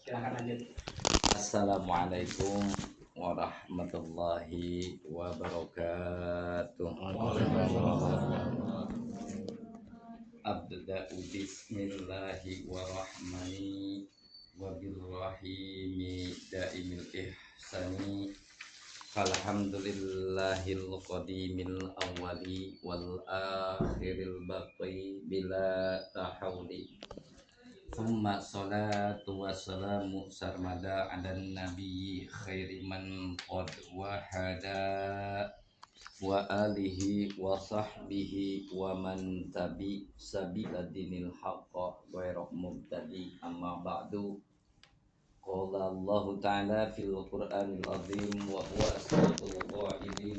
Silakan lanjut. Assalamualaikum warahmatullahi wabarakatuh. Abda'u bismillahi warahmani wabirrahimi daimil ihsani. Alhamdulillahil qadimil awwali wal akhiril baqi bila tahawli. Thumma salatu wassalamu sarmada ala nabi khairi man qad wahada wa alihi wa sahbihi wa man tabi sabila dinil haqqa ghairu mubtadi amma ba'du. Qala Allah ta'ala fil Qur'anil azim wa huwa asdaqul qailin.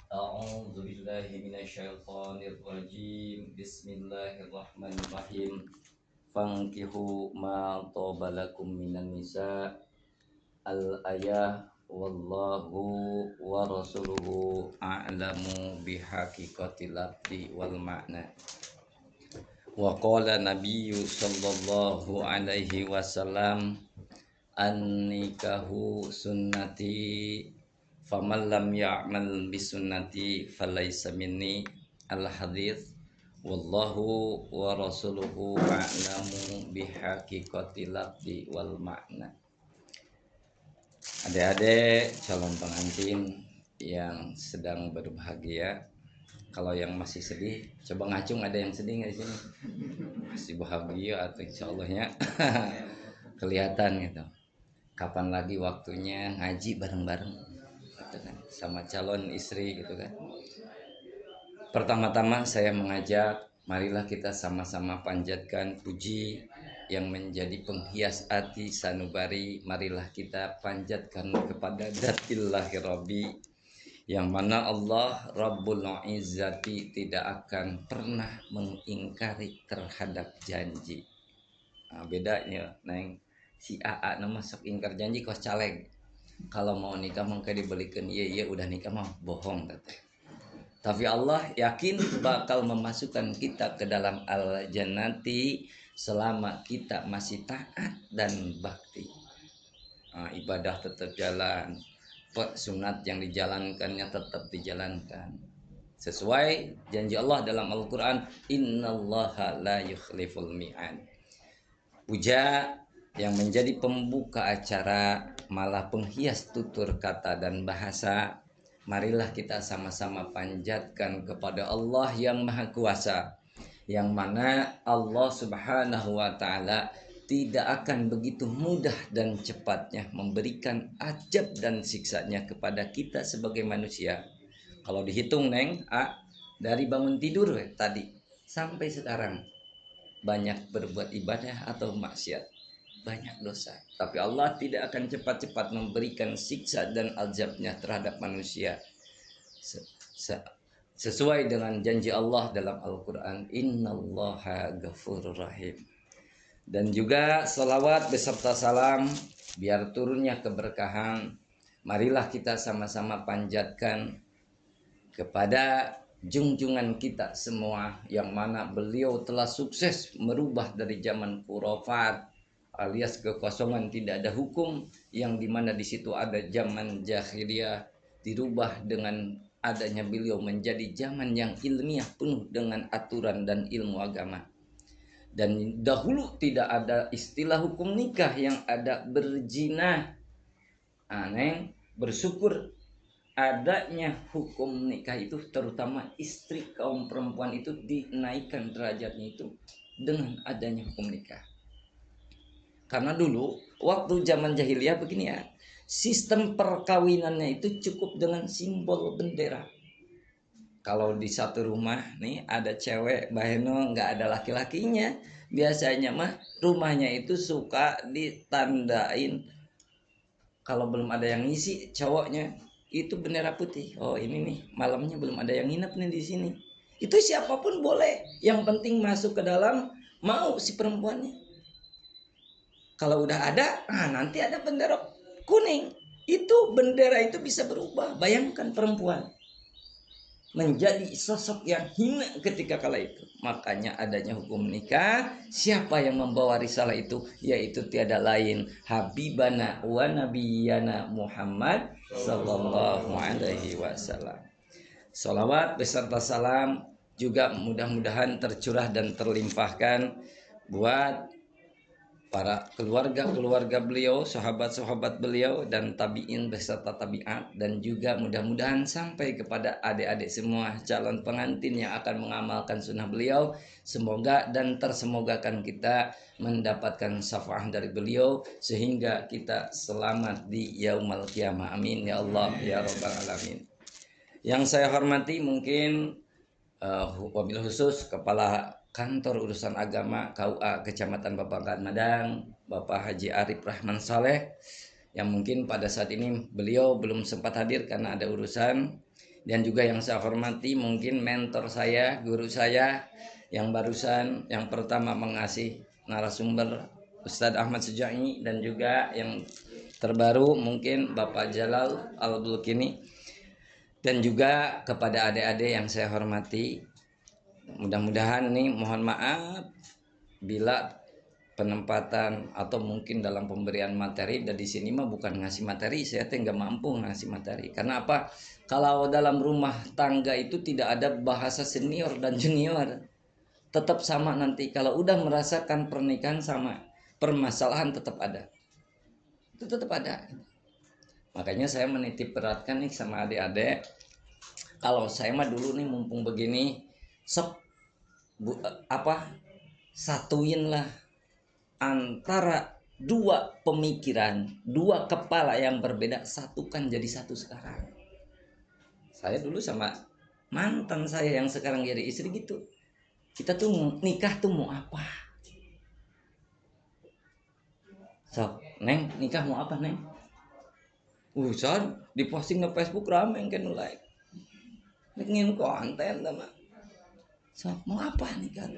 A'udzu billahi minasyaitonir rajim. Bismillahirrahmanirrahim. Fankihu ma tobalakum minan nisa al-ayah wallahu wa rasuluhu a'lamu bihaqiqatil abdi wal ma'na. Wa qala nabiyyu sallallahu alaihi wasallam an-nikahu sunnati faman lam ya'mal bisunnati falaysa minni al-hadits. Wallahu wa rasuluhu a'lamu bihaqiqatil abdi wal ma'na. Adik-adik calon pengantin yang sedang berbahagia, kalau yang masih sedih, coba ngacung, ada yang sedih nggak di sini? Masih bahagia atau insyaallah kelihatan gitu. Kapan lagi waktunya ngaji bareng-bareng gitu kan, sama calon istri gitu kan. Pertama-tama saya mengajak, marilah kita sama-sama panjatkan puji yang menjadi penghias hati sanubari. Marilah kita panjatkan kepada Dzatillahi Rabbi, yang mana Allah Rabbul Izzati tidak akan pernah mengingkari terhadap janji. Nah, bedanya neng si AA nama sok ingkar janji kos caleg. Kalau mau nikah mangka dibelikan iya udah nikah mah bohong teteh. Tapi Allah yakin bakal memasukkan kita ke dalam al-jannati selama kita masih taat dan bakti. Ibadah tetap jalan, sunat yang dijalankannya tetap dijalankan. Sesuai janji Allah dalam Al-Quran, innallaha la yukhliful mi'ad. Puja yang menjadi pembuka acara, malah penghias tutur kata dan bahasa. Marilah kita sama-sama panjatkan kepada Allah yang Maha Kuasa, yang mana Allah Subhanahu wa Ta'ala tidak akan begitu mudah dan cepatnya memberikan azab dan siksanya kepada kita sebagai manusia. Kalau dihitung neng, dari bangun tidur tadi sampai sekarang banyak berbuat ibadah atau maksiat, banyak dosa, tapi Allah tidak akan cepat-cepat memberikan siksa dan azabnya terhadap manusia. Sesuai dengan janji Allah dalam Al-Quran, innallaha ghafurur rahim. Dan juga salawat beserta salam biar turunnya keberkahan, marilah kita sama-sama panjatkan kepada junjungan kita semua, yang mana beliau telah sukses merubah dari zaman khurafat alias kekosongan tidak ada hukum, yang dimana di situ ada zaman jahiliyah, dirubah dengan adanya beliau menjadi zaman yang ilmiah penuh dengan aturan dan ilmu agama. Dan dahulu tidak ada istilah hukum nikah, yang ada berzina. Aneh bersyukur adanya hukum nikah itu, terutama istri kaum perempuan itu dinaikkan derajatnya itu dengan adanya hukum nikah. Karena dulu waktu zaman jahiliyah begini ya, sistem perkawinannya itu cukup dengan simbol bendera. Kalau di satu rumah nih ada cewek baheno nggak ada laki-lakinya, biasanya mah rumahnya itu suka ditandain, kalau belum ada yang ngisi cowoknya itu bendera putih. Oh ini nih malamnya belum ada yang nginep nih di sini. Itu siapapun boleh, yang penting masuk ke dalam mau si perempuannya. Kalau udah ada, nanti ada bendera kuning. Itu bendera itu bisa berubah. Bayangkan perempuan. menjadi sosok yang hina ketika kala itu. Makanya adanya hukum nikah. Siapa yang membawa risalah itu? Yaitu tiada lain Habibana wa Nabiyana Muhammad sallallahu alaihi wasallam. Salawat beserta salam juga mudah-mudahan tercurah dan terlimpahkan buat para keluarga-keluarga beliau, sahabat-sahabat beliau, dan tabi'in beserta tabi'at, dan juga mudah-mudahan sampai kepada adik-adik semua calon pengantin yang akan mengamalkan sunnah beliau. Semoga dan tersemogakan kita mendapatkan syafaat dari beliau sehingga kita selamat di yaumul qiyamah. Amin ya Allah ya rabbal alamin. Yang saya hormati mungkin wabil khusus Kepala Kantor Urusan Agama KUA Kecamatan Babakan Madang, Bapak Haji Arif Rahman Saleh, yang mungkin pada saat ini beliau belum sempat hadir karena ada urusan. Dan juga yang saya hormati mungkin mentor saya, guru saya yang barusan, yang pertama mengasih narasumber Ustadz Ahmad Sujai, dan juga yang terbaru mungkin Bapak Jalal Al-Bulkini, dan juga kepada adik-adik yang saya hormati. Mudah-mudahan nih, mohon maaf bila penempatan atau mungkin dalam pemberian materi, dan di sini mah bukan ngasih materi, saya nggak mampu ngasih materi. Karena apa? Kalau dalam rumah tangga itu tidak ada bahasa senior dan junior, tetap sama nanti. Kalau udah merasakan pernikahan sama, permasalahan tetap ada. Itu tetap ada. Makanya saya menitip beratkan nih sama adik-adik. Kalau saya mah dulu nih mumpung begini, sok satuinlah antara dua pemikiran, dua kepala yang berbeda, satukan jadi satu sekarang. Saya dulu sama mantan saya yang sekarang jadi istri gitu. Kita tuh nikah tuh mau apa? Sok, Neng, nikah mau apa, Neng? Son, diposting di Facebook rame yang kena like. Ingin konten sama. So, mau apa nih kan?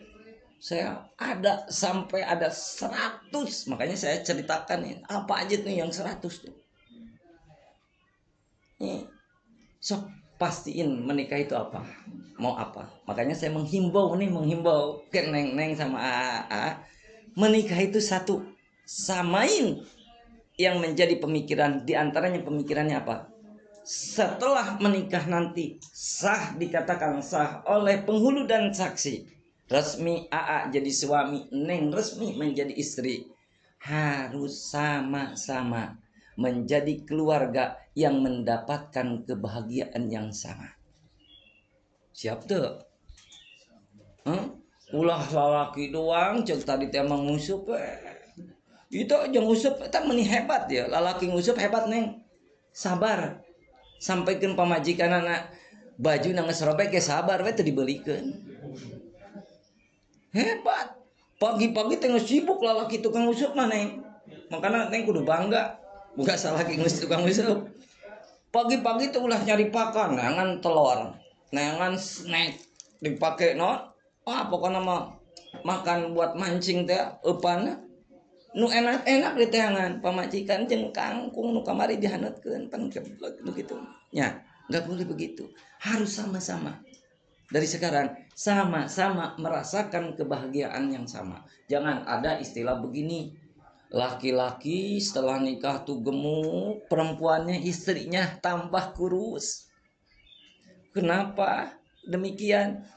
Saya ada sampai ada 100. Makanya saya ceritakan nih, apa aja tuh yang 100 tuh. Nih. So, pastiin menikah itu apa? Mau apa? Makanya saya menghimbau ke Neng sama AA, menikah itu satu. Samain yang menjadi pemikiran, diantaranya pemikirannya apa? Setelah menikah nanti sah, dikatakan sah oleh penghulu dan saksi, resmi AA jadi suami, Neng resmi menjadi istri, harus sama-sama menjadi keluarga yang mendapatkan kebahagiaan yang sama. Siap tuh? Ulah lalaki doang cek tadi teh mengusup itu aja ngusup, kita meni hebat ya, lalaki ngusup hebat Neng, sabar. Sampaikan pamajikan anak baju nang serobek ke sabar we teu dibelikeun. Hebat. Pagi-pagi tengah sibuk lalaki tukang usup mah Neng. Makanya Neng kudu bangga. Bukan salah ki tukang usup. Pagi-pagi teh ulah nyari pakan, nangan telur, nangan snack dipake non. Pokoknya mah makan buat mancing teh eupan. Nu enak-enak di teangan pamajikan jeung kangkung nu kamari dihanutkeun pan begitu. Ya, enggak boleh begitu. Harus sama-sama. Dari sekarang sama-sama merasakan kebahagiaan yang sama. Jangan ada istilah begini. Laki-laki setelah nikah tuh gemuk, perempuannya istrinya tambah kurus. Kenapa demikian?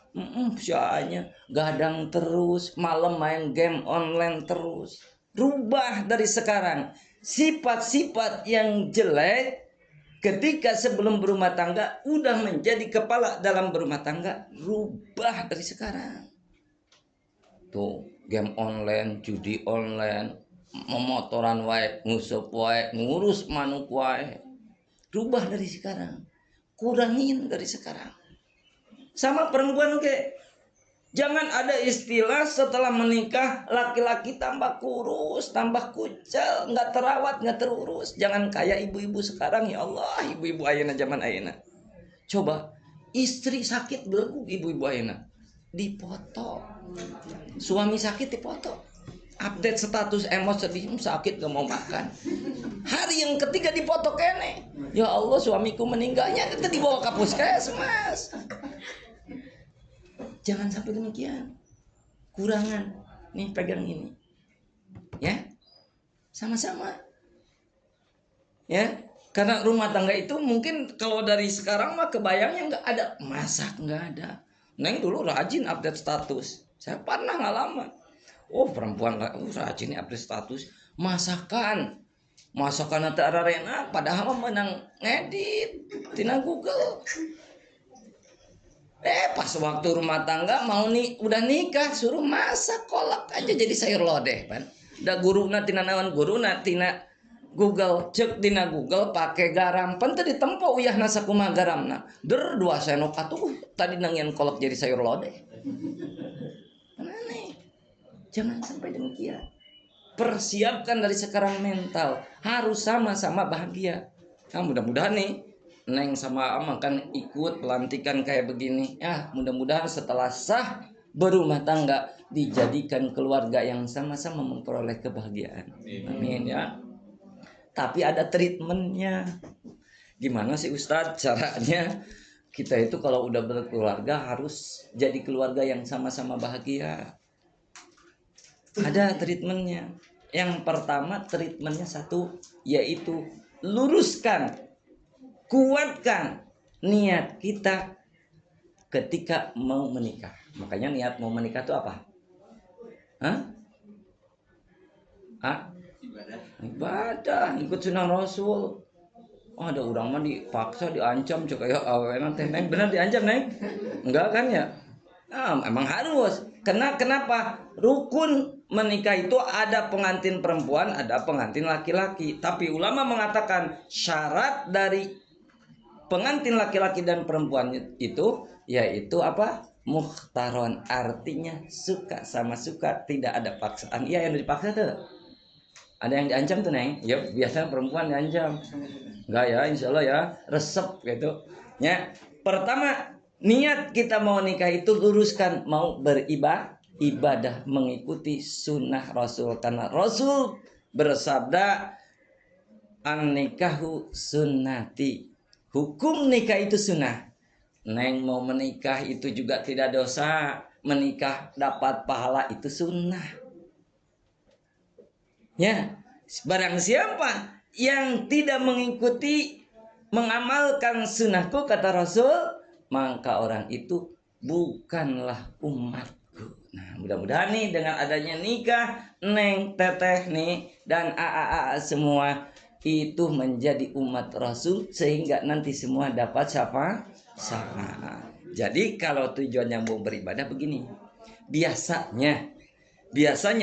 Soalnya gadang terus, malam main game online terus. Rubah dari sekarang sifat-sifat yang jelek ketika sebelum berumah tangga udah menjadi kepala dalam berumah tangga, rubah dari sekarang. Tuh game online, judi online, memotoran wae, ngusup wae, ngurus manuk wae, rubah dari sekarang, kurangin dari sekarang. Sama perempuan ke. Jangan ada istilah setelah menikah laki-laki tambah kurus, tambah kucel, nggak terawat, nggak terurus. Jangan kayak ibu-ibu sekarang, ya Allah, ibu-ibu ayeuna zaman ayeuna. Coba istri sakit belenggu, ibu-ibu ayeuna dipoto, suami sakit dipoto, update status sedih, sakit gak mau makan. Hari yang ketiga dipoto kene, ya Allah suamiku meninggalnya, itu dibawa ke puskesmas. Jangan sampai demikian. Kurangan. Nih pegang ini. Ya. Sama-sama. Ya. Karena rumah tangga itu mungkin kalau dari sekarang mah kebayangnya nggak ada. Masak nggak ada. Neng dulu rajin update status. Saya pernah ngalaman. Oh perempuan rajin update status. Masakan nanti arena padahal menang ngedit tina Google. Pas waktu rumah tangga mau udah nikah suruh masak kolak aja jadi sayur lodeh kan. Da guruna tina naon guruna tina Google cek tina Google pakai garam pan teu ditempo uyahna sakumaha garamna. 2 sendok atuh tadi nangian kolak jadi sayur lodeh. Aneh. Jangan sampai demikian. Persiapkan dari sekarang mental harus sama-sama bahagia. Nah, mudah-mudahan nih Neng sama Ama kan ikut pelantikan kayak begini. Ya, mudah-mudahan setelah sah berumah tangga dijadikan keluarga yang sama-sama memperoleh kebahagiaan. Amin ya. Tapi ada treatmentnya. Gimana sih Ustadz caranya? Kita itu kalau udah berkeluarga harus jadi keluarga yang sama-sama bahagia. Ada treatmentnya. Yang pertama treatmentnya satu, yaitu luruskan, kuatkan niat kita ketika mau menikah. Makanya niat mau menikah itu apa? Ibadah, ikut sunnah Rasul. Ada orang mah dipaksa, diancam, cek kayak awenan teh Neng, benar diancam Neng? Enggak kan ya? Emang harus. Kenapa? Rukun menikah itu ada pengantin perempuan, ada pengantin laki-laki. Tapi ulama mengatakan syarat dari pengantin laki-laki dan perempuan itu yaitu apa? Mukhtaron, artinya suka sama suka, tidak ada paksaan. Iya yang dipaksa tuh. Ada yang diancam tuh Neng? Ya biasanya perempuan diancam. Enggak ya, insya Allah ya resep gitu. Ya, pertama niat kita mau nikah itu luruskan mau ibadah mengikuti sunnah Rasul karena Rasul bersabda an nikahu sunnati, hukum nikah itu sunnah. Neng mau menikah itu juga tidak dosa, menikah dapat pahala itu sunnah. Ya, barang siapa yang tidak mengikuti mengamalkan sunnahku kata Rasul, maka orang itu bukanlah umatku. Nah, mudah-mudahan nih dengan adanya nikah Neng, Teteh nih dan AAA semua itu menjadi umat Rasul sehingga nanti semua dapat sama. Jadi kalau tujuannya mau beribadah begini. Biasanya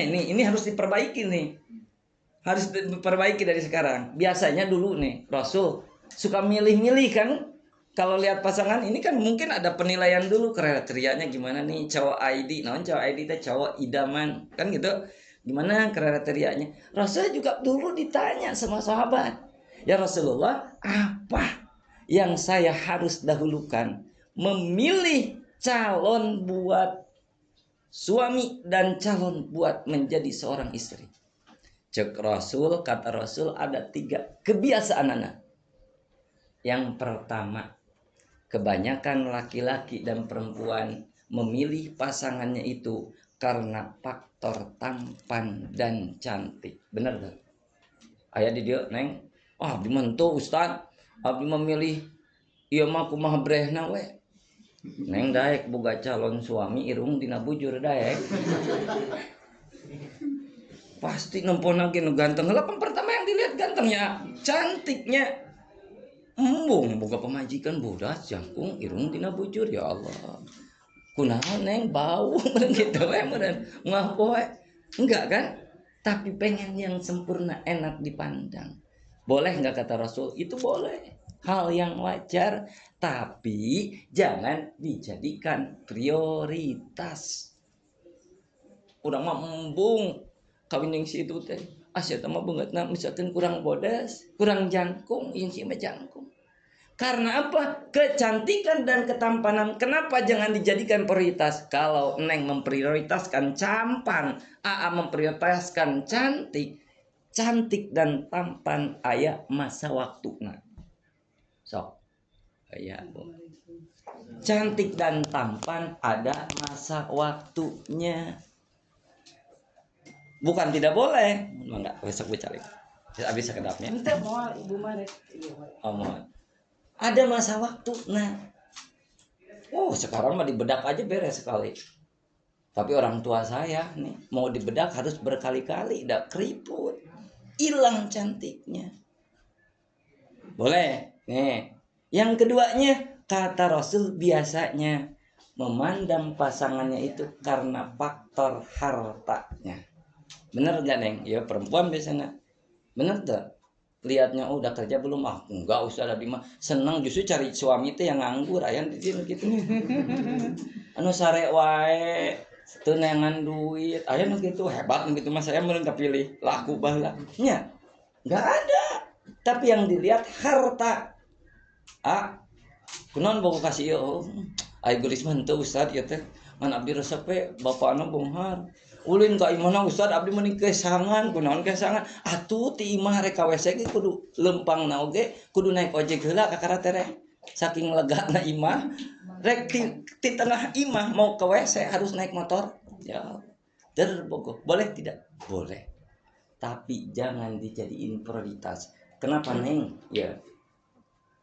ini harus diperbaiki nih. Harus diperbaiki dari sekarang. Biasanya dulu nih Rasul suka milih-milih kan. Kalau lihat pasangan ini kan mungkin ada penilaian dulu kriterianya gimana nih cowok ID. Nah, cowok ID itu cowok idaman kan gitu. Gimana kriterianya? Rasul juga dulu ditanya sama sahabat. Ya Rasulullah, apa yang saya harus dahulukan? Memilih calon buat suami dan calon buat menjadi seorang istri. Cek Rasul, kata Rasul ada 3 kebiasaan anak. Yang pertama, kebanyakan laki-laki dan perempuan memilih pasangannya itu karena faktor tampan dan cantik. Benar gak? Ayah di dia, Neng. Abdi mentu Ustad. Abdi memilih ieu mah kumaha brehna we. Neng daek boga calon suami irung dina bujur daek. Pasti nemponake nu ganteng. Lah pertama yang dilihat gantengnya, cantiknya. Embung boga pemajikan bodas jangkung irung dina bujur ya Allah. Kunaon Neng bau gitu we meureun ngapoe. Enggak kan? Tapi pengen yang sempurna enak dipandang. Boleh enggak kata Rasul? Itu boleh. Hal yang wajar, tapi jangan dijadikan prioritas. Urang mah embung kawin yang si itu teh asa teh mah beungeutna misalkan kurang bodas, kurang jangkung, yang si mah jangkung. Karena apa? Kecantikan dan ketampanan. Kenapa jangan dijadikan prioritas? Kalau Neng memprioritaskan campan, AA memprioritaskan cantik, cantik dan tampan aya masa waktuna. Sok. Aya, Bu. Cantik dan tampan ada masa waktunya. Bukan tidak boleh. Enggak, besok bicara. Habis sekedapnya. Ente mau ibu Marek. Ada masa waktu. Nah, sekarang mah dibedak aja beres sekali. Tapi orang tua saya nih mau dibedak harus berkali-kali, udah keriput, hilang cantiknya. Boleh. Nih, yang keduanya kata Rasul biasanya memandang pasangannya itu karena faktor hartanya. Bener gak Neng? Ya perempuan biasanya. Bener tuh. Lihatnya udah kerja belum? Enggak usah ada di mah. Seneng justru cari suami itu yang nganggur ayan di sini gitu. Anu sare wae teu nengan duit. Ayan gitu hebat gitu mas saya meureun kapilih laku baheula. Nya. Enggak ada. Tapi yang dilihat harta. Kunaon bogo kasih ieu? Ai geulis mah henteu Ustad ieu teh. Ngan abdi resep we bapana bonghar. Ulin ka imahna Ustad abdi mending kesangan, kunaon kesangan? Atuh ti imah rek ka WC ge kudu lempangna oge, kudu naik ojek heula ka karatereh. Saking legana imah, rek ti tengah imah mau ke WC harus naik motor. Ya, terbogoh. Boleh tidak? Boleh. Tapi jangan dijadiin prioritas. Kenapa, Neng? Ya.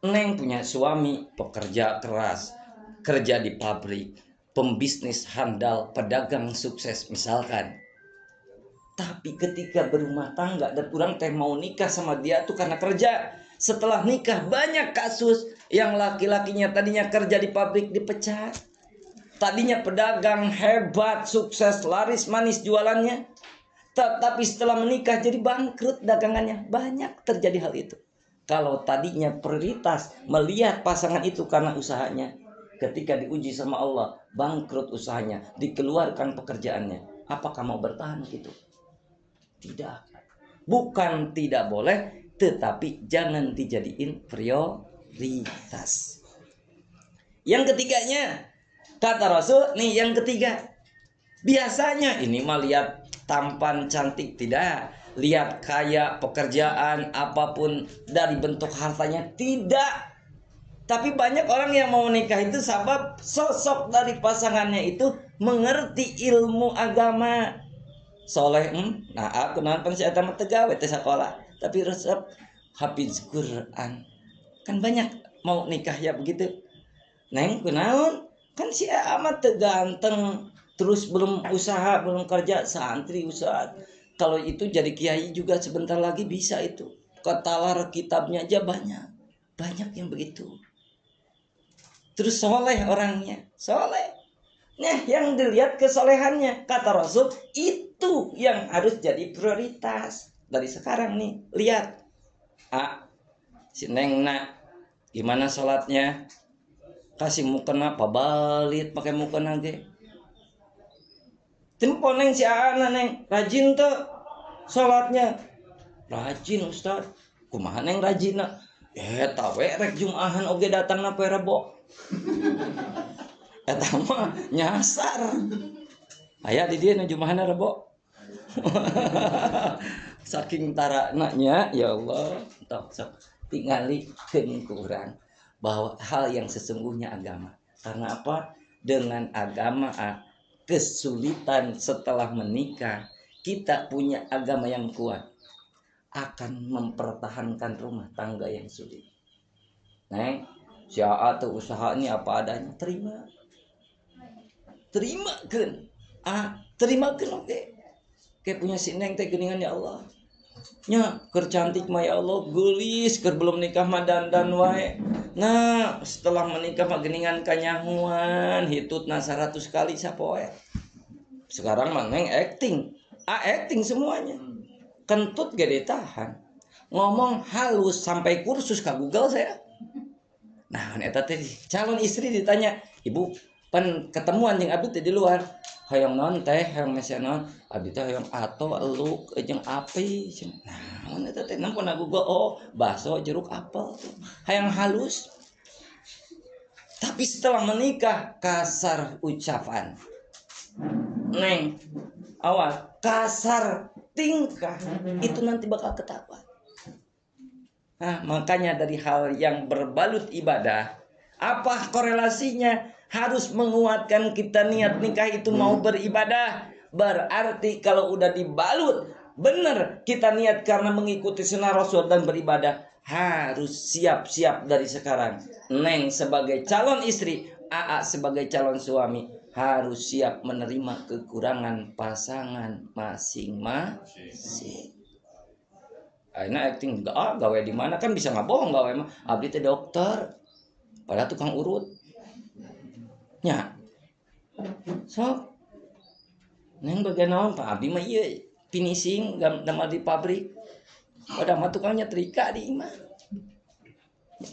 Neng punya suami pekerja keras, kerja di pabrik, pembisnis handal, pedagang sukses misalkan. Tapi ketika berumah tangga dan orang teh mau nikah sama dia tuh karena kerja. Setelah nikah banyak kasus yang laki-lakinya tadinya kerja di pabrik dipecat. Tadinya pedagang hebat, sukses, laris manis jualannya. Tapi setelah menikah jadi bangkrut dagangannya. Banyak terjadi hal itu. Kalau tadinya prioritas melihat pasangan itu karena usahanya. Ketika diuji sama Allah, bangkrut usahanya, dikeluarkan pekerjaannya. Apakah mau bertahan gitu? Tidak. Bukan tidak boleh, tetapi jangan dijadiin prioritas. Yang ketiganya, kata Rasul, nih yang ketiga. Biasanya ini mah lihat tampan cantik tidak, lihat kaya, pekerjaan, apapun dari bentuk hartanya tidak. Tapi banyak orang yang mau menikah itu sebab sosok dari pasangannya itu mengerti ilmu agama. Soleh, nah aku nonton si eta mah tegawe teh sekolah, tapi resep hafiz Quran. Kan banyak mau nikah ya begitu. Neng kunaon? Kan si amat ganteng, terus belum usaha, belum kerja, santri ustad. Kalau itu jadi kiai juga sebentar lagi bisa itu. Katalar kitabnya aja banyak. Banyak yang begitu. Terus soleh orangnya, soleh. Nah, yang dilihat kesolehannya, kata Rasul, itu yang harus jadi prioritas. Dari sekarang nih, lihat. Si Neng nak, gimana sholatnya? Kasih mukena apa balit pakai mukena ge. Tempo Neng si anak Neng, rajin tuh sholatnya. Rajin Ustaz. Kumaha Neng rajin nak? Tawe rek Jumahan oge datangna poe Rebo. Eta mah nyasar. Aya di dieu nu Jumahana Rebo. Saking tarananya ya Allah, sok tingalikeun ku urang bahwa hal yang sesungguhnya agama. Karena apa? Dengan agama kesulitan setelah menikah, kita punya agama yang kuat akan mempertahankan rumah tangga yang sulit. Neng, siapa tuh usahanya apa adanya, terima. Terimakeun. Terimakeun oke. Kayak punya si Neng teh geuningan ya Allah. Nya keur cantik mah ya Allah, geulis keur belum nikah mah dandan wae. Nah, setelah menikah mah geuningan kanyahuan, hitutna 100 kali sapoe. Sekarang mah Neng acting. Acting semuanya. Kentut gede tahan. Ngomong halus sampai kursus ke Google saya. Nah, eta teh calon istri ditanya, "Ibu, pan ketemuan jeung abdi teh di luar. Hayang naon teh, hayang mese naon? Abdi teh hayang ato eluk jeung api." Nah, eta teh nampun Google, bakso jeruk apel tuh. Hayang halus. Tapi setelah menikah kasar ucapan. Neng, awas kasar tingkah itu nanti bakal ketahuan. Nah, makanya dari hal yang berbalut ibadah Apa korelasinya? Harus menguatkan kita niat nikah itu mau beribadah. Berarti kalau udah dibalut benar kita niat karena mengikuti sunnah Rasul dan beribadah, harus siap-siap dari sekarang. Neng sebagai calon istri, AA sebagai calon suami harus siap menerima kekurangan pasangan masing-masing. Akhirnya acting gawe di mana kan bisa nggak bohong gawe mah abdi teh dokter padahal tukang urut nya sok neng bagian naon Pak abdi mah ieu finishing gambar di pabrik padahal mah tukang nyetrika di imah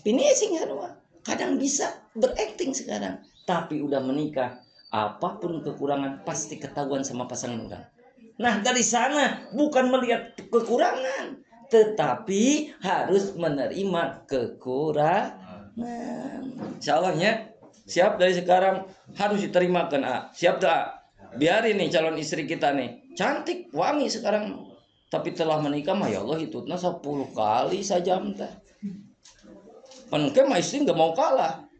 finishing mah kadang bisa berakting sekarang tapi udah menikah apapun kekurangan pasti ketahuan sama pasangan orang. Nah dari sana bukan melihat kekurangan tetapi harus menerima kekurangan. Insya Allah ya, siap dari sekarang harus diterimakan. Siap tak? Biarin nih calon istri kita nih cantik, wangi sekarang. Tapi telah menikah mah ya Allah hitutna 10 kali saja teh. Penke mah istri nggak mau kalah.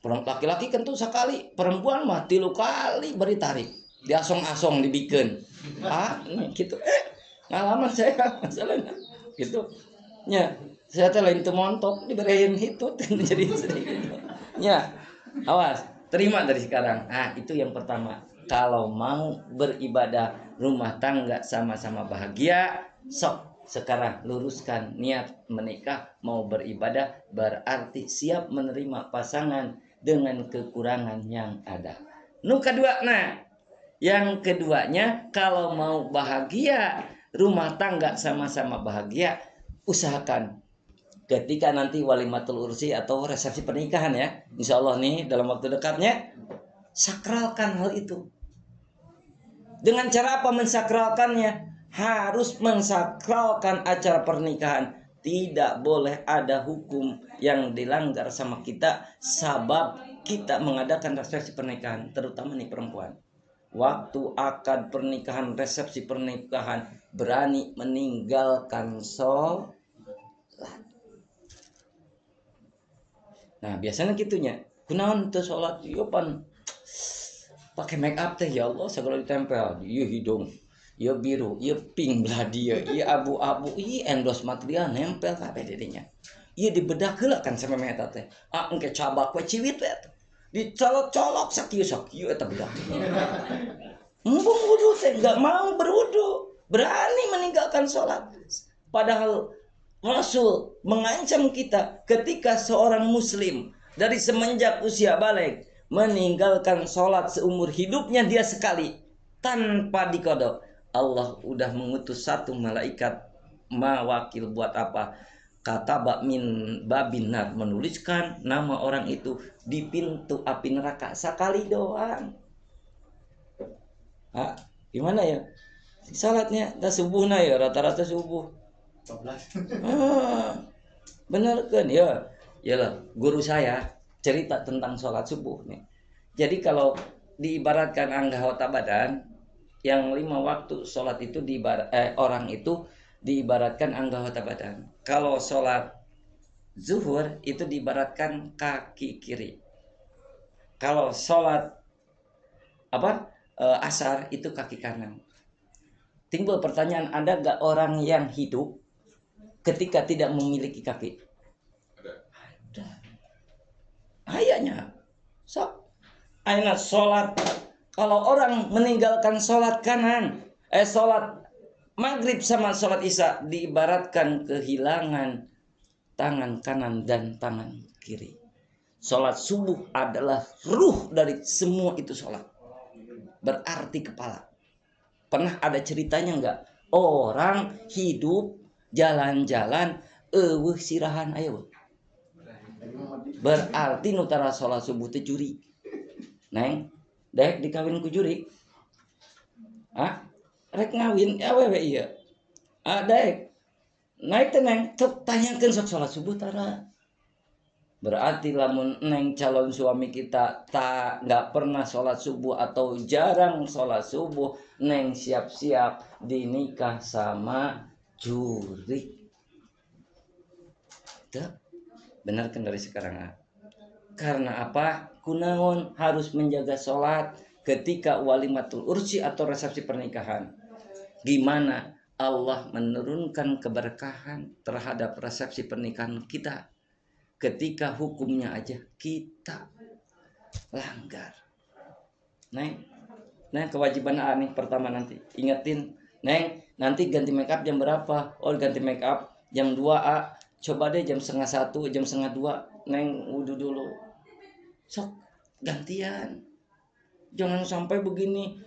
Laki-laki kan tuh sekali, perempuan mah 3 kali beri tarik. Diasong-asong dibikin. Gitu. Ngalaman saya masalahnya gitu nya saya teh lain teu montok diberiin hitut jadi istri nya awas terima dari sekarang. Itu yang pertama kalau mau beribadah rumah tangga sama-sama bahagia sok sekarang luruskan niat menikah mau beribadah berarti siap menerima pasangan dengan kekurangan yang ada. Nu kedua yang keduanya kalau mau bahagia rumah tangga sama-sama bahagia, usahakan ketika nanti walimatul ursi atau resepsi pernikahan ya, insya Allah nih dalam waktu dekatnya, sakralkan hal itu. Dengan cara apa mensakralkannya? Harus mensakralkan acara pernikahan. Tidak boleh ada hukum yang dilanggar sama kita sabab kita mengadakan resepsi pernikahan, terutama nih perempuan. Waktu akad pernikahan, resepsi pernikahan, berani meninggalkan sholat. Nah biasanya gitunya kunaon teu sholat ieu pan pakai make up teh ya Allah segala ditempel ieu hidung ieu biru ieu pink belah dia ieu abu-abu ieu endos material nempel kabeh didinya ieu dibedah heula kan sampe eta teh engke cabak we ciwit we dicolok-colok sakieu eta bedah. Mumpung wudu teh enggak mau berwudu, berani meninggalkan sholat. Padahal Rasul mengancam kita ketika seorang muslim dari semenjak usia balik meninggalkan sholat seumur hidupnya dia sekali tanpa dikodok. Allah udah mengutus satu malaikat mawakil buat apa? Kata min babinar menuliskan nama orang itu di pintu api neraka sekali doang. Gimana ya? Salatnya dah subuhna ya rata-rata subuh. 14. Bener kan ya? Yalah, guru saya cerita tentang sholat subuh nih. Jadi kalau diibaratkan anggota badan yang 5 waktu sholat itu orang itu diibaratkan anggota badan. Kalau sholat zuhur itu diibaratkan kaki kiri. Kalau sholat asar itu kaki kanan. Timbul pertanyaan, ada gak orang yang hidup ketika tidak memiliki kaki? Ada. Ayahnya. Aina sholat. Kalau orang meninggalkan sholat kanan, sholat maghrib sama sholat isya diibaratkan kehilangan tangan kanan dan tangan kiri. Sholat subuh adalah ruh dari semua itu sholat. Berarti kepala. Pernah ada ceritanya enggak? Orang hidup jalan-jalan sirahan ayo. Berarti nutara sholat subuh teh juri. Neng, dek dikawin ku juri. Rek ngawin awewe ieu. Dek. Naik teh neng, tuk tanyakeun sok sholat subuh tara. Berarti lamun neng calon suami kita nggak pernah sholat subuh atau jarang sholat subuh, neng siap-siap dinikah sama juri. Tuh, benar kan dari sekarang Karena apa? Kunaon harus menjaga sholat ketika walimatul ursi atau resepsi pernikahan. Gimana Allah menurunkan keberkahan terhadap resepsi pernikahan kita ketika hukumnya aja kita langgar. Neng, kewajiban nih pertama nanti ingetin, Neng, nanti ganti make up jam berapa? Oh, ganti make up jam 2 coba deh jam setengah 1, jam setengah 2, Neng wudhu dulu. Sok gantian. Jangan sampai begini,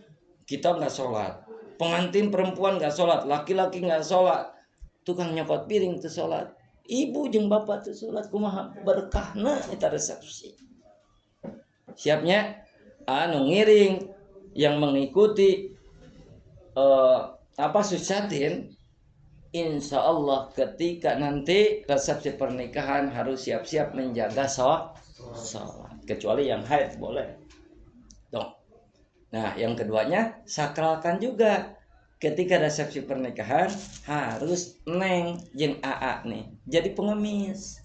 kita nggak sholat, pengantin perempuan nggak sholat, laki-laki nggak sholat, tukang nyokot piring tuh sholat, ibu jeung bapak tuh sholat, kumaha berkahna eta resepsi. Siapnya anu ngiring yang mengikuti susatin, insya Allah ketika nanti resepsi pernikahan harus siap-siap menjaga sholat, kecuali yang haid boleh. Nah, yang keduanya sakralkan juga ketika resepsi pernikahan harus Neng jeung AA nih jadi pengemis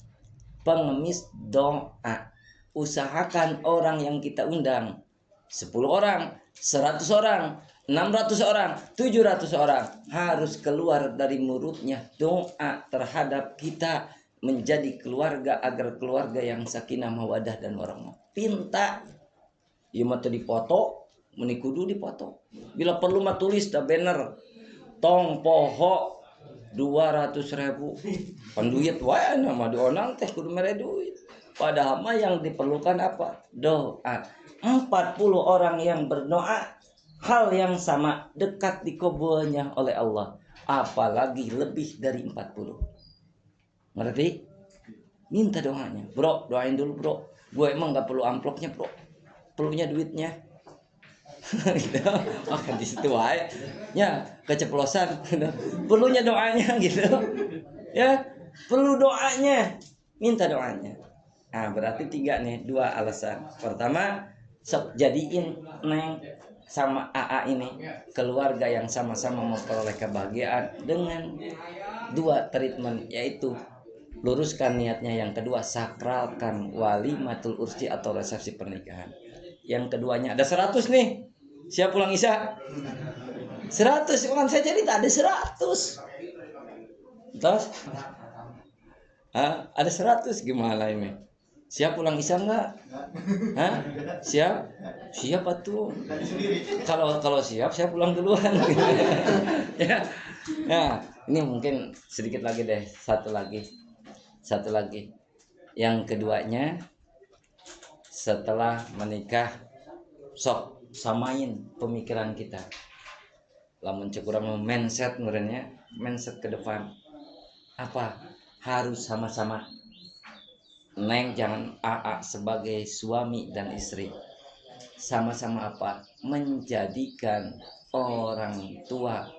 doa. Usahakan orang yang kita undang 10 orang, 100 orang, 600 orang, 700 orang harus keluar dari mulutnya doa terhadap kita menjadi keluarga agar keluarga yang sakinah mawadah dan warahmah. Pinta ieu mah teu dipoto, meni kudu dipoto. Bila perlu mah tulis da banner tong poho 200.000 pan duit wae mah dionang teh kudu mere duit. Padahal mah yang diperlukan apa? Doa. 40 orang yang berdoa hal yang sama dekat dikabulnya oleh Allah, apalagi lebih dari 40. Ngerti? Minta doanya. Bro, doain dulu, Bro. Gue emang gak perlu amplopnya, Bro. Perlunya duitnya. Gitu. Oh, di situ wae. Ya, keceplosan. Perlunya doanya gitu. Ya, perlu doanya. Minta doanya. Nah, berarti 3 nih, 2 alasan. Pertama, sok jadiin Neng sama AA ini keluarga yang sama-sama memperoleh kebahagiaan dengan 2 treatment, yaitu luruskan niatnya. Yang kedua, sakralkan walimatul ursi atau resepsi pernikahan. Yang keduanya ada 100 nih. Siap pulang isya? 100, kan saya jadi tak ada 100. Terus? Ada 100 gimana ini? Siap pulang isya enggak? Siap? Siap atuh. Kalau siap saya pulang duluan. Ya. Nah, ini mungkin sedikit lagi deh, satu lagi. Yang keduanya, setelah menikah sok samain pemikiran kita. Lamun cekurang mindset ngurenya, mindset ke depan. Apa? Harus sama-sama. Neng jangan AA sebagai suami dan istri. Sama-sama apa? Menjadikan orang tua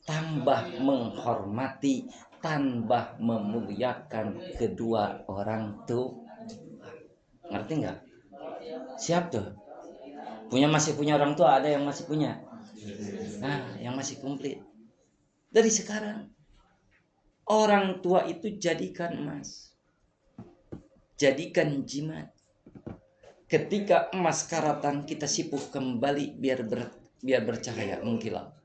tambah menghormati, tambah memuliakan kedua orang tua. Ngerti nggak? Siap tuh. Masih punya orang tua, ada yang masih punya. Nah, yang masih komplit. Dari sekarang orang tua itu jadikan emas. Jadikan jimat. Ketika emas karatan kita sipuh kembali biar bercahaya mengkilap.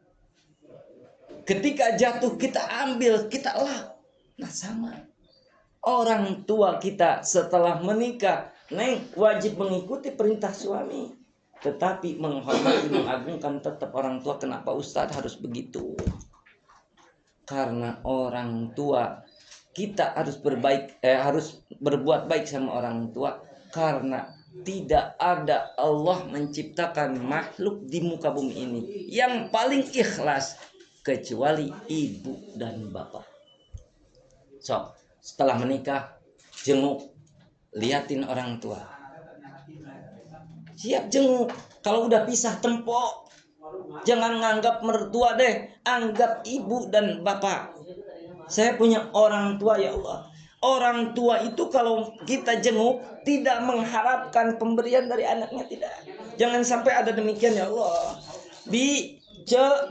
Ketika jatuh kita ambil, kita lap. Nah sama. Orang tua kita setelah menikah, Neng wajib mengikuti perintah suami. Tetapi menghormati, mengagungkan tetap orang tua. Kenapa Ustadz harus begitu? Karena orang tua kita harus berbuat baik sama orang tua. Karena tidak ada Allah menciptakan makhluk di muka bumi ini yang paling ikhlas kecuali ibu dan bapak. So, setelah menikah, jenguk, liatin orang tua. Siap jenguk. Kalau udah pisah tempok, jangan nganggap mertua deh, anggap ibu dan bapak. Saya punya orang tua, ya Allah. Orang tua itu kalau kita jenguk tidak mengharapkan pemberian dari anaknya, tidak. Jangan sampai ada demikian, ya Allah.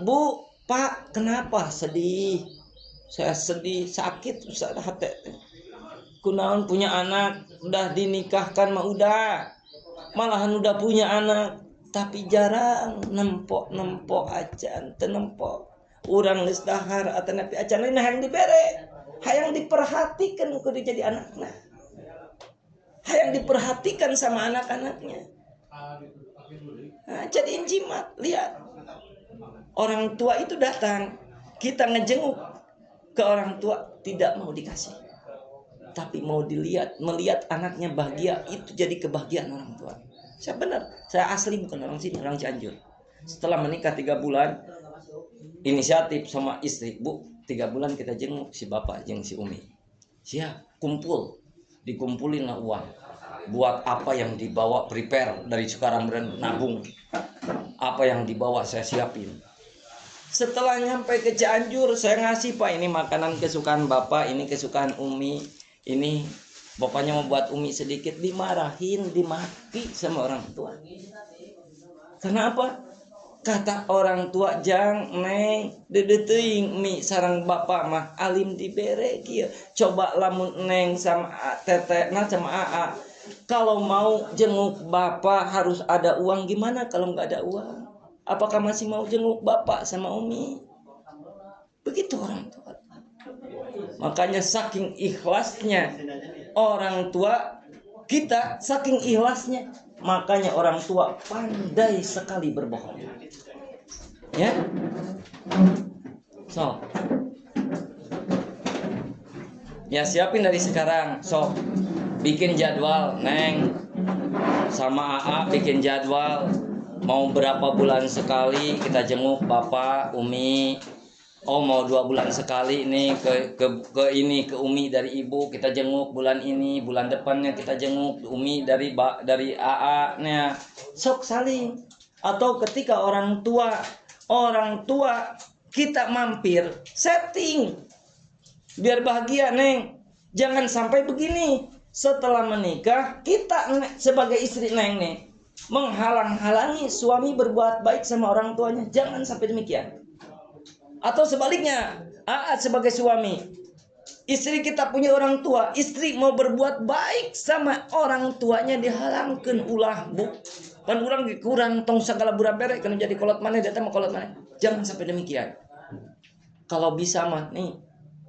Bu, Pak, kenapa sedih? Saya sedih, sakit, Ustaz hati. kunaon punya anak, udah dinikahkan mah udah, malahan udah punya anak, tapi jarang nempok acan, tenempok. Urang geus dahar atau nepi acan lain hayang dibere, hayang diperhatikan kudu jadi anaknya, hayang diperhatikan sama anak-anaknya. Nah, jadiin jimat, lihat orang tua itu datang, kita ngejenguk ke orang tua tidak mau dikasih, tapi mau melihat anaknya bahagia, itu jadi kebahagiaan orang tua. Saya benar, saya asli bukan orang sini, orang Cianjur. Setelah menikah 3 bulan, inisiatif sama istri, Bu, 3 bulan kita jenguk si bapak jeung si umi. Siap, kumpul, dikumpulin lah uang. Buat apa yang dibawa prepare dari sekarang dan nabung. Apa yang dibawa saya siapin. Setelah nyampe ke Cianjur, saya ngasih, Pak, ini makanan kesukaan bapak, ini kesukaan umi, ini bapaknya mau buat umi sedikit, dimarahin, dimaki sama orang tua. Kenapa? Kata orang tua, jang neng dedeteuing mi sarang bapak mah alim dibere kieu. Coba lamun neng sama teteh nah sama aa, kalau mau jenguk bapak harus ada uang, gimana kalau nggak ada uang? Apakah masih mau jenguk bapak sama umi? Begitu orang tua. Makanya saking ikhlasnya orang tua kita, saking ikhlasnya, makanya orang tua pandai sekali berbohong. Ya, so, ya siapin dari sekarang, so, bikin jadwal, neng, sama aa bikin jadwal, mau berapa bulan sekali kita jenguk bapak, umi. Oh, mau 2 bulan sekali nih ke umi dari ibu kita jenguk bulan ini, bulan depannya kita jenguk umi dari aa nya, sok saling. Atau ketika orang tua kita mampir, setting biar bahagia, neng. Jangan sampai begini, setelah menikah kita sebagai istri neng nih menghalang-halangi suami berbuat baik sama orang tuanya. Jangan sampai demikian. Atau sebaliknya, sebagai suami, istri kita punya orang tua, istri mau berbuat baik sama orang tuanya dihalangkeun ulah, Bu. Kan urang kurang tong sagala burabere kana jadi kolot maneh datang kolot maneh. Jangan sampai demikian. Kalau bisa mah nih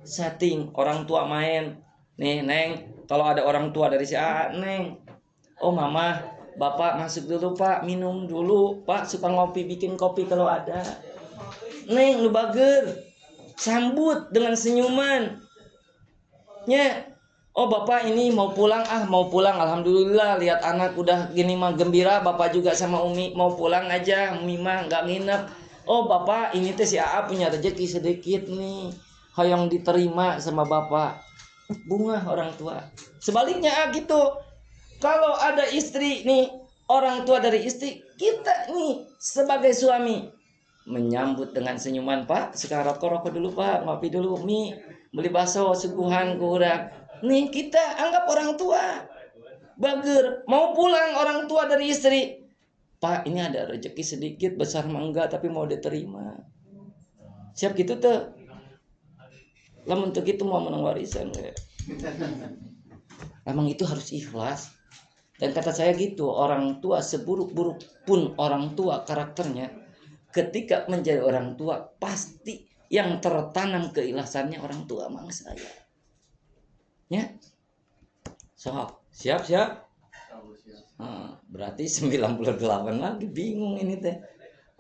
setting orang tua main. Nih, neng, kalau ada orang tua dari si A, neng. Oh, mama, bapak masuk dulu, Pak, minum dulu. Pak suka ngopi, bikin kopi kalau ada. Neng, lu bager, sambut dengan senyuman. Nya, oh bapak ini mau pulang, alhamdulillah lihat anak udah gini mah gembira, bapak juga sama umi mau pulang aja, umi mah nggak nginep. Oh bapak, ini teh si Aa punya rezeki sedikit nih, hayang diterima sama bapak. Bunga orang tua. Sebaliknya gitu, kalau ada istri nih, orang tua dari istri, kita nih sebagai suami menyambut dengan senyuman, Pak, sekarang rokok dulu, Pak, ngopi dulu, Mi, beli bakso suguhan ke urang. Nih kita anggap orang tua. Bager, mau pulang orang tua dari istri, Pak, ini ada rezeki sedikit, besar mangga tapi mau diterima. Siap gitu tuh. Lamun teu kitu mau menang warisan we. Emang itu harus ikhlas. Dan kata saya gitu, orang tua seburuk-buruk pun orang tua karakternya, ketika menjadi orang tua pasti yang tertanam keikhlasannya orang tua mang saya. Ya. So, siap. Berarti 98 lagi, bingung ini teh.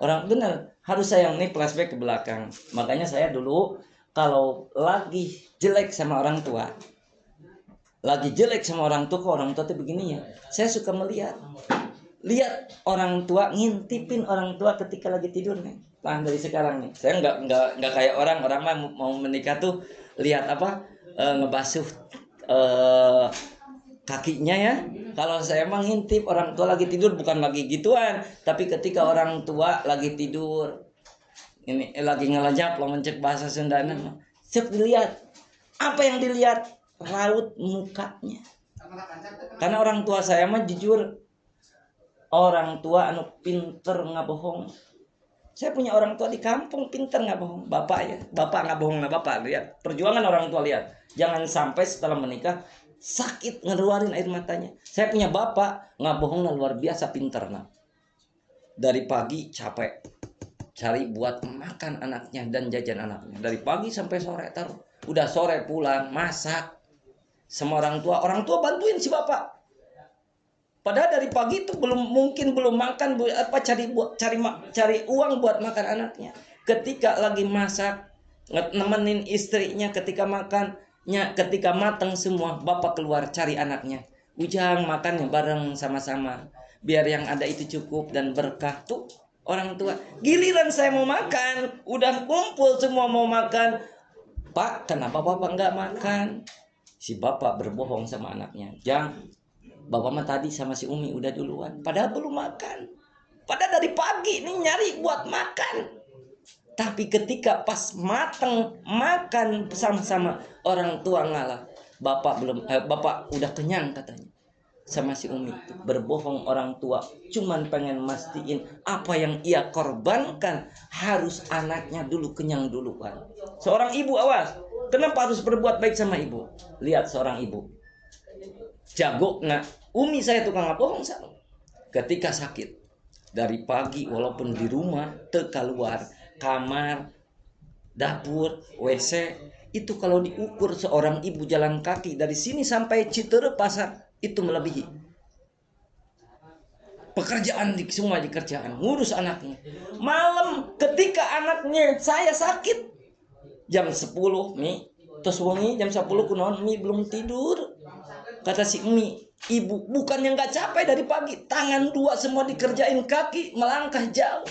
Orang benar harus sayang nih, flashback ke belakang. Makanya saya dulu kalau lagi jelek sama orang tua, kok orang tua tuh begini ya. Saya suka lihat orang tua, ngintipin orang tua ketika lagi tidur nih. Nah, dari sekarang nih, saya nggak kayak orang mah mau menikah tuh lihat ngebasuh kakinya ya. Kalau saya emang ngintip orang tua lagi tidur, bukan lagi gituan, tapi ketika orang tua lagi tidur, ini lagi ngelajap lo mencek bahasa Sundana, siap dilihat. Apa yang dilihat? Raut mukanya. Karena orang tua saya mah jujur, orang tua anu pinter ngabohong. Saya punya orang tua di kampung pinter ngabohong. Bapak nggak bohong, nah bapak lihat perjuangan orang tua, lihat. Jangan sampai setelah menikah sakit ngeluarin air matanya. Saya punya bapak nggak bohong luar biasa pinter nah. Dari pagi capek cari buat makan anaknya dan jajan anaknya dari pagi sampai sore taruh. Udah sore pulang masak sama orang tua bantuin si bapak. Padahal dari pagi itu belum makan cari uang buat makan anaknya. Ketika lagi masak nemenin istrinya ketika makannya ketika matang semua bapak keluar cari anaknya. Ujang makannya bareng sama-sama biar yang ada itu cukup dan berkah tuh. Orang tua, giliran saya mau makan, udah kumpul semua mau makan. Pak, kenapa bapak nggak makan? Si bapak berbohong sama anaknya. Jang, bapak mah tadi sama si Umi udah duluan. Padahal belum makan. Padahal dari pagi nih nyari buat makan. Tapi ketika pas mateng makan sama-sama orang tua ngalah. Bapak udah kenyang katanya. Sama si Umi itu berbohong orang tua cuman pengen mastiin apa yang ia korbankan harus anaknya dulu kenyang duluan. Seorang ibu awas, kenapa harus berbuat baik sama ibu? Lihat seorang ibu jago nggak? Umi saya tukang bohong sama. Ketika sakit dari pagi walaupun di rumah keluar kamar dapur WC itu kalau diukur seorang ibu jalan kaki dari sini sampai Citere pasar itu melebihi pekerjaan semua dikerjaan ngurus anaknya. Malam ketika anaknya saya sakit jam 10 Mi terus wengi jam 10 kunaon Mi belum tidur. Kata si Mi, ibu bukannya nggak capek dari pagi, tangan dua semua dikerjain, kaki melangkah jauh.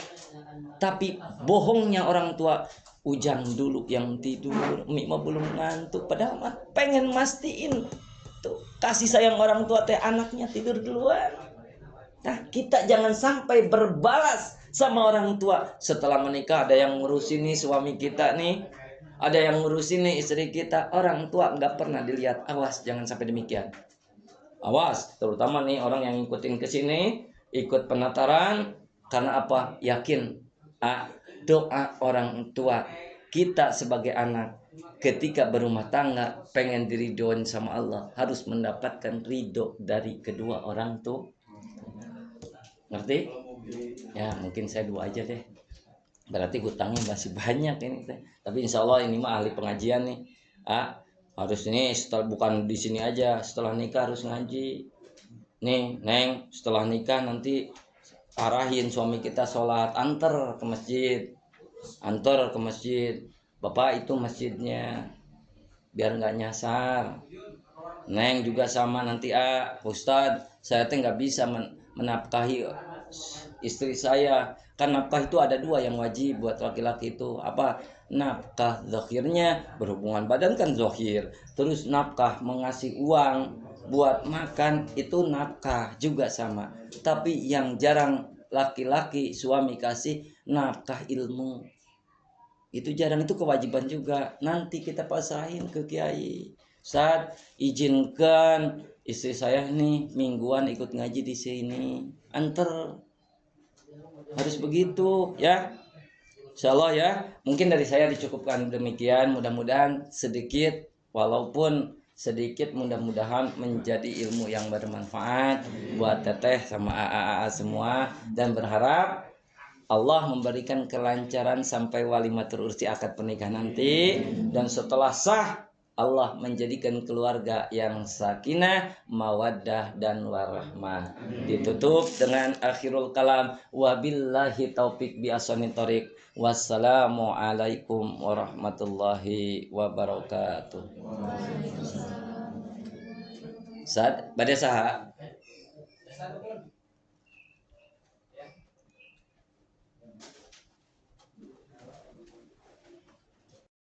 Tapi bohongnya orang tua, Ujang dulu yang tidur, Mi mah belum ngantuk. Padahal mah pengen mastiin tuh kasih sayang orang tua teh anaknya tidur duluan. Nah kita jangan sampai berbalas sama orang tua setelah menikah. Ada yang ngurusin nih suami kita nih, ada yang ngurusin nih istri kita. Orang tua nggak pernah dilihat. Awas jangan sampai demikian. Awas terutama nih orang yang ngikutin ke sini ikut penataran karena apa? Yakin doa orang tua kita sebagai anak ketika berumah tangga pengen diridhoin sama Allah harus mendapatkan ridho dari kedua orang tuh. Ngerti? Ya mungkin saya dua aja deh. Berarti hutangnya masih banyak ini teh. Tapi insya Allah ini mah ahli pengajian nih. Harus ini setelah bukan di sini aja, setelah nikah harus ngaji. Nih, Neng, setelah nikah nanti arahin suami kita sholat, antar ke masjid. Antar ke masjid. Bapak itu masjidnya biar nggak nyasar. Neng juga sama nanti Ustadz saya teh nggak bisa menafkahi istri saya kan nafkah itu ada dua yang wajib buat laki-laki itu apa nafkah zahirnya berhubungan badan kan zahir terus nafkah mengasih uang buat makan itu nafkah juga sama tapi yang jarang laki-laki suami kasih nafkah ilmu itu jarang itu kewajiban juga nanti kita pasrahin ke kiai saat izinkan istri saya nih mingguan ikut ngaji di sini antar harus begitu ya insyaallah ya mungkin dari saya dicukupkan demikian mudah-mudahan sedikit walaupun sedikit mudah-mudahan menjadi ilmu yang bermanfaat buat teteh sama AA semua dan berharap Allah memberikan kelancaran sampai walimatul ursi akad pernikahan nanti dan setelah sah Allah menjadikan keluarga yang sakinah, mawaddah dan warahmah. Ditutup dengan akhirul kalam wabillahi taufik bi asani thoriq. Wassalamualaikum warahmatullahi wabarakatuh. Saat pada saat